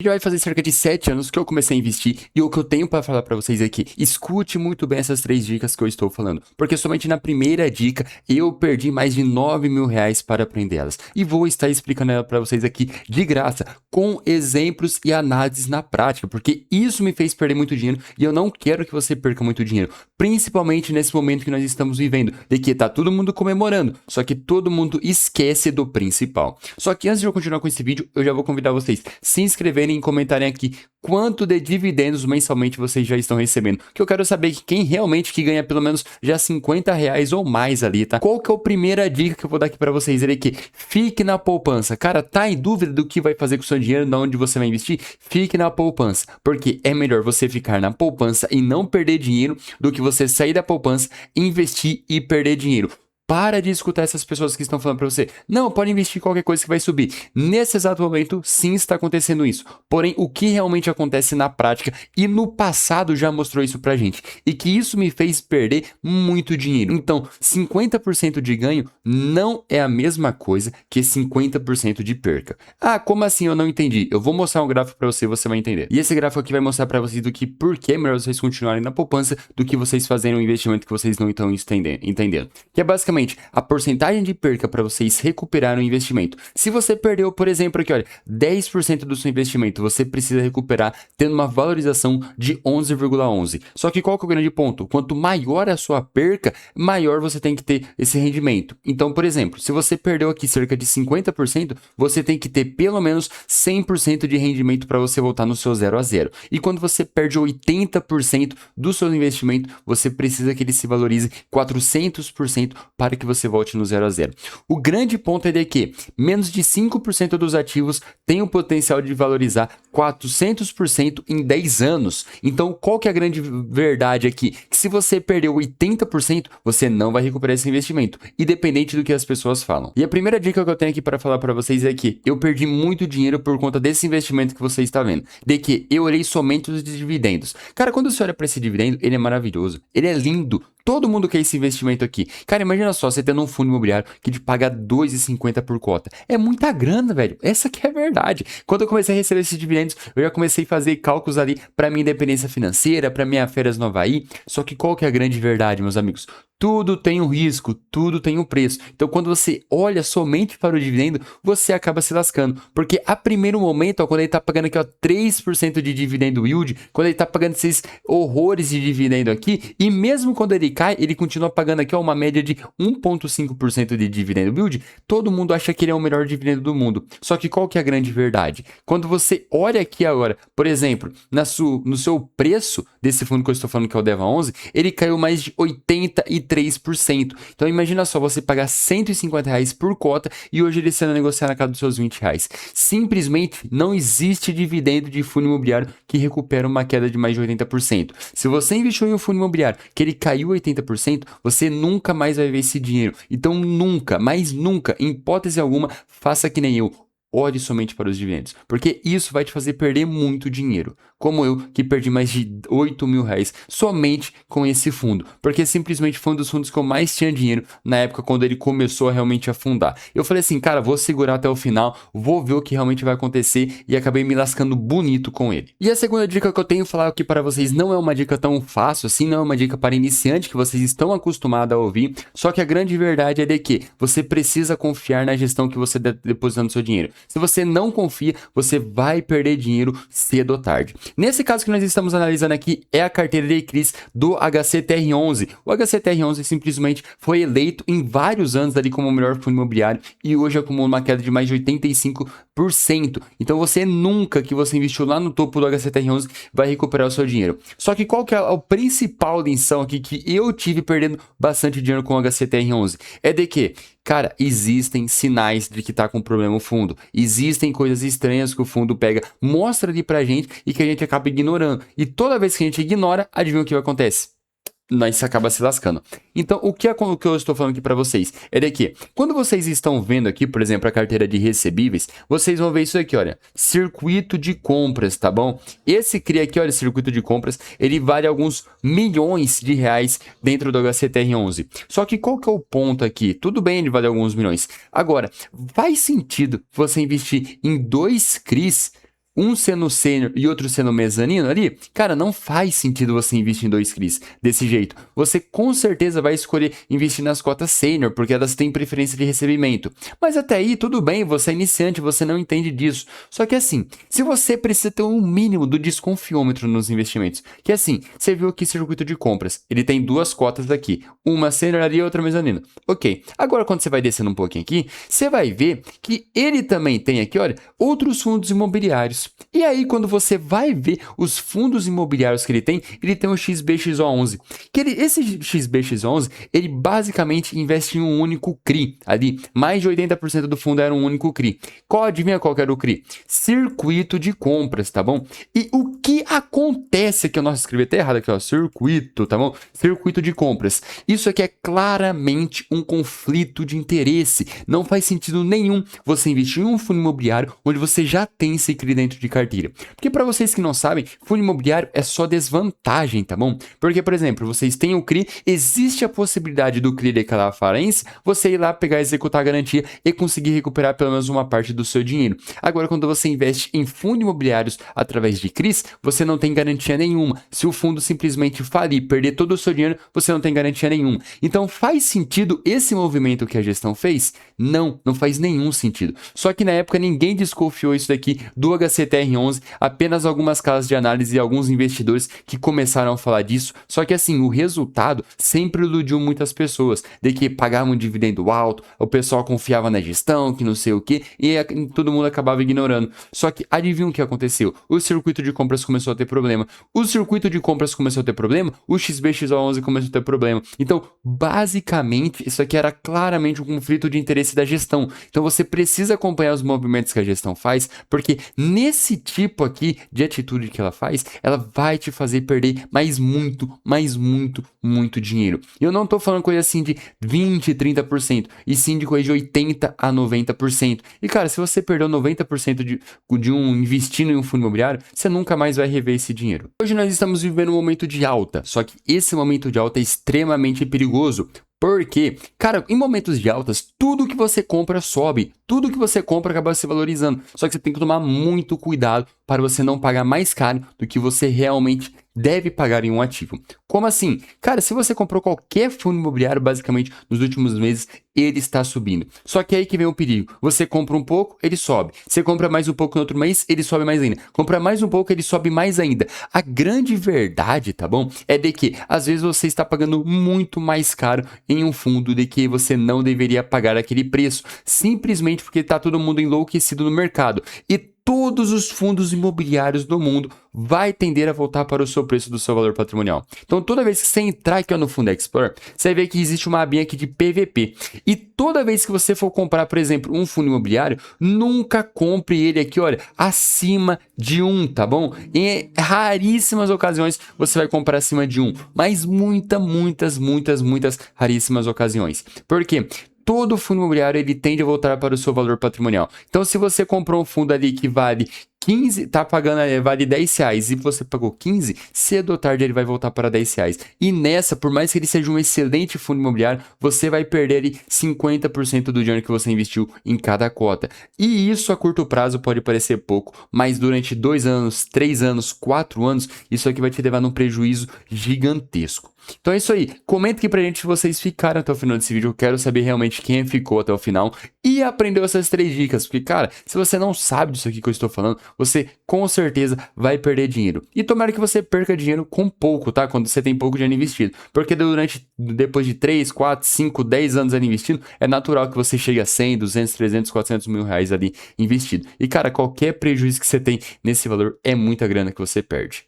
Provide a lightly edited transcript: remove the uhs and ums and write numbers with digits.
Já vai fazer cerca de 7 anos que eu comecei a investir e o que eu tenho para falar para vocês aqui, escute muito bem essas 3 dicas que eu estou falando, porque somente na primeira dica eu perdi mais de 9 mil reais para aprendê-las e vou estar explicando ela para vocês aqui de graça, com exemplos e análises na prática, porque isso me fez perder muito dinheiro e eu não quero que você perca muito dinheiro, principalmente nesse momento que nós estamos vivendo, de que tá todo mundo comemorando, só que todo mundo esquece do principal. Só que antes de eu continuar com esse vídeo, eu já vou convidar vocês a se inscreverem e comentarem aqui quanto de dividendos mensalmente vocês já estão recebendo, que eu quero saber quem realmente que ganha pelo menos já 50 reais ou mais ali, tá? Qual que é a primeira dica que eu vou dar aqui para vocês? Ele aqui, fique na poupança. Cara, tá em dúvida do que vai fazer com o seu dinheiro, de onde você vai investir? Fique na poupança, porque é melhor você ficar na poupança e não perder dinheiro do que você sair da poupança, investir e perder dinheiro. Para de escutar essas pessoas que estão falando para você. Não, pode investir em qualquer coisa que vai subir. Nesse exato momento, sim, está acontecendo isso. Porém, o que realmente acontece na prática e no passado já mostrou isso pra gente. E que isso me fez perder muito dinheiro. Então, 50% de ganho não é a mesma coisa que 50% de perca. Ah, como assim? Eu não entendi. Eu vou mostrar um gráfico para você e você vai entender. E esse gráfico aqui vai mostrar para vocês do que por que é melhor vocês continuarem na poupança do que vocês fazerem um investimento que vocês não estão entendendo. Que é basicamente a porcentagem de perca para vocês recuperarem o investimento. Se você perdeu, por exemplo, aqui, olha, 10% do seu investimento, você precisa recuperar tendo uma valorização de 11,11. Só que qual que é o grande ponto? Quanto maior a sua perca, maior você tem que ter esse rendimento. Então, por exemplo, se você perdeu aqui cerca de 50%, você tem que ter pelo menos 100% de rendimento para você voltar no seu 0 a 0. E quando você perde 80% do seu investimento, você precisa que ele se valorize 400% para que você volte no 0 a 0. O grande ponto é de que menos de 5% dos ativos têm o potencial de valorizar 400% em 10 anos. Então, qual que é a grande verdade aqui? Que se você perdeu 80%, você não vai recuperar esse investimento, independente do que as pessoas falam. E a primeira dica que eu tenho aqui para falar para vocês é que eu perdi muito dinheiro por conta desse investimento que você está vendo, de que eu olhei somente os dividendos. Cara, quando você olha para esse dividendo, ele é maravilhoso, ele é lindo. Todo mundo quer esse investimento aqui. Cara, imagina só, você tendo um fundo imobiliário que te paga 2,50 por cota. É muita grana, velho. Essa que é a verdade. Quando eu comecei a receber esses dividendos, eu já comecei a fazer cálculos ali para minha independência financeira, para minha férias no Havaí. Só que qual que é a grande verdade, meus amigos? Tudo tem um risco, tudo tem um preço. Então, quando você olha somente para o dividendo, você acaba se lascando. Porque a primeiro momento, ó, quando ele está pagando aqui ó, 3% de dividendo yield, quando ele está pagando esses horrores de dividendo aqui, e mesmo quando ele cai, ele continua pagando aqui ó, uma média de 1,5% de dividendo yield, todo mundo acha que ele é o melhor dividendo do mundo. Só que qual que é a grande verdade? Quando você olha aqui agora, por exemplo, no seu preço desse fundo que eu estou falando que é o Deva 11, ele caiu mais de 83%. Então imagina só, você pagar 150 reais por cota e hoje ele sendo negociado na casa dos seus 20 reais. Simplesmente não existe dividendo de fundo imobiliário que recupera uma queda de mais de 80%. Se você investiu em um fundo imobiliário que ele caiu 80%, você nunca mais vai ver esse dinheiro. Então nunca, mas nunca, em hipótese alguma, faça que nem eu. Olhe somente para os dividendos, porque isso vai te fazer perder muito dinheiro, como eu, que perdi mais de 8 mil reais somente com esse fundo, porque simplesmente foi um dos fundos que eu mais tinha dinheiro na época quando ele começou a realmente afundar. Eu falei assim, cara, vou segurar até o final, vou ver o que realmente vai acontecer e acabei me lascando bonito com ele. E a segunda dica que eu tenho que falar aqui para vocês não é uma dica tão fácil assim, não é uma dica para iniciante que vocês estão acostumados a ouvir, só que a grande verdade é de que você precisa confiar na gestão que você deposita no seu dinheiro. Se você não confia, você vai perder dinheiro cedo ou tarde. Nesse caso que nós estamos analisando aqui é a carteira de CRIs do HCTR11. O HCTR11 simplesmente foi eleito em vários anos ali como o melhor fundo imobiliário e hoje acumula uma queda de mais de 85%. Então você nunca que você investiu lá no topo do HCTR11 vai recuperar o seu dinheiro. Só que qual que é a principal lição aqui que eu tive perdendo bastante dinheiro com o HCTR11? É de que, cara, existem sinais de que tá com problema o fundo. Existem coisas estranhas que o fundo pega, mostra ali pra gente e que a gente acaba ignorando. E toda vez que a gente ignora, adivinha o que acontece? Nós acaba se lascando. Então, o que eu estou falando aqui para vocês é de que, quando vocês estão vendo aqui, por exemplo, a carteira de recebíveis, vocês vão ver isso aqui, olha, circuito de compras, tá bom? Esse CRI aqui, olha, circuito de compras, ele vale alguns milhões de reais dentro do HCTR11. Só que qual que é o ponto aqui? Tudo bem, ele vale alguns milhões. Agora, faz sentido você investir em 2 CRIs um sendo sênior e outro sendo mezanino ali, cara, não faz sentido você investir em 2 CRIs desse jeito. Você com certeza vai escolher investir nas cotas sênior, porque elas têm preferência de recebimento. Mas até aí, tudo bem, você é iniciante, você não entende disso. Só que assim, se você precisa ter um mínimo do desconfiômetro nos investimentos, que assim, você viu aqui circuito de compras, ele tem 2 cotas aqui, uma sênior ali e outra mezanino. Ok, agora quando você vai descendo um pouquinho aqui, você vai ver que ele também tem aqui, olha, outros fundos imobiliários. E aí, quando você vai ver os fundos imobiliários que ele tem o XBXO11. Esse XBXO11, ele basicamente investe em um único CRI. Ali, mais de 80% do fundo era um único CRI. Adivinha qual que era o CRI? Circuito de compras, tá bom? E o que acontece aqui, eu escrevi até errado aqui, ó, circuito, tá bom? Circuito de compras. Isso aqui é claramente um conflito de interesse. Não faz sentido nenhum você investir em um fundo imobiliário onde você já tem esse CRI dentro de carteira. Porque para vocês que não sabem, fundo imobiliário é só desvantagem, tá bom? Porque, por exemplo, vocês têm o CRI, existe a possibilidade do CRI declarar falência, você ir lá pegar, executar a garantia e conseguir recuperar pelo menos uma parte do seu dinheiro. Agora, quando você investe em fundos imobiliários através de CRIs, você não tem garantia nenhuma. Se o fundo simplesmente falir, perder todo o seu dinheiro, você não tem garantia nenhuma. Então, faz sentido esse movimento que a gestão fez? Não, não faz nenhum sentido. Só que na época ninguém desconfiou isso daqui do HCTR11, apenas algumas casas de análise e alguns investidores que começaram a falar disso. Só que assim, o resultado sempre iludiu muitas pessoas, de que pagavam um dividendo alto, o pessoal confiava na gestão, que não sei o que, e todo mundo acabava ignorando. Só que adivinha o que aconteceu? O circuito de compras começou a ter problema. O circuito de compras começou a ter problema, o XBXO11 começou a ter problema. Então, basicamente, isso aqui era claramente um conflito de interesse da gestão. Então, você precisa acompanhar os movimentos que a gestão faz, porque nesse tipo aqui de atitude que ela faz, ela vai te fazer perder muito dinheiro. E eu não tô falando coisa assim de 20, 30%, e sim de coisa de 80 a 90%. E cara, se você perdeu 90% de um investindo em um fundo imobiliário, você nunca mais vai rever esse dinheiro. Hoje nós estamos vivendo um momento de alta, só que esse momento de alta é extremamente perigoso. Porque, cara, em momentos de altas, tudo que você compra sobe, tudo que você compra acaba se valorizando. Só que você tem que tomar muito cuidado para você não pagar mais caro do que você realmente deve pagar em um ativo. Como assim? Cara, se você comprou qualquer fundo imobiliário, basicamente, nos últimos meses, ele está subindo. Só que aí que vem o perigo. Você compra um pouco, ele sobe. Você compra mais um pouco no outro mês, ele sobe mais ainda. Compra mais um pouco, ele sobe mais ainda. A grande verdade, tá bom? É de que, às vezes, você está pagando muito mais caro em um fundo de que você não deveria pagar aquele preço. Simplesmente porque está todo mundo enlouquecido no mercado. E todos os fundos imobiliários do mundo vai tender a voltar para o seu preço do seu valor patrimonial. Então, toda vez que você entrar aqui no Fundo Explorer, você vai ver que existe uma abinha aqui de PVP. E toda vez que você for comprar, por exemplo, um fundo imobiliário, nunca compre ele aqui, olha, acima de 1, tá bom? Em raríssimas ocasiões você vai comprar acima de 1, mas muitas raríssimas ocasiões. Por quê? Todo fundo imobiliário ele tende a voltar para o seu valor patrimonial. Então, se você comprou um fundo ali que vale 15, tá pagando, vale 10 reais e você pagou 15, cedo ou tarde ele vai voltar para 10 reais. E nessa, por mais que ele seja um excelente fundo imobiliário, você vai perder ali 50% do dinheiro que você investiu em cada cota. E isso a curto prazo pode parecer pouco, mas durante 2 anos, 3 anos, 4 anos, isso aqui vai te levar num prejuízo gigantesco. Então é isso aí, comenta aqui pra gente se vocês ficaram até o final desse vídeo, eu quero saber realmente quem ficou até o final e aprendeu essas 3 dicas, porque cara, se você não sabe disso aqui que eu estou falando, você com certeza vai perder dinheiro. E tomara que você perca dinheiro com pouco, tá? Quando você tem pouco dinheiro investido, porque depois de 3, 4, 5, 10 anos ali investindo, é natural que você chegue a 100, 200, 300, 400 mil reais ali investido. E cara, qualquer prejuízo que você tem nesse valor é muita grana que você perde.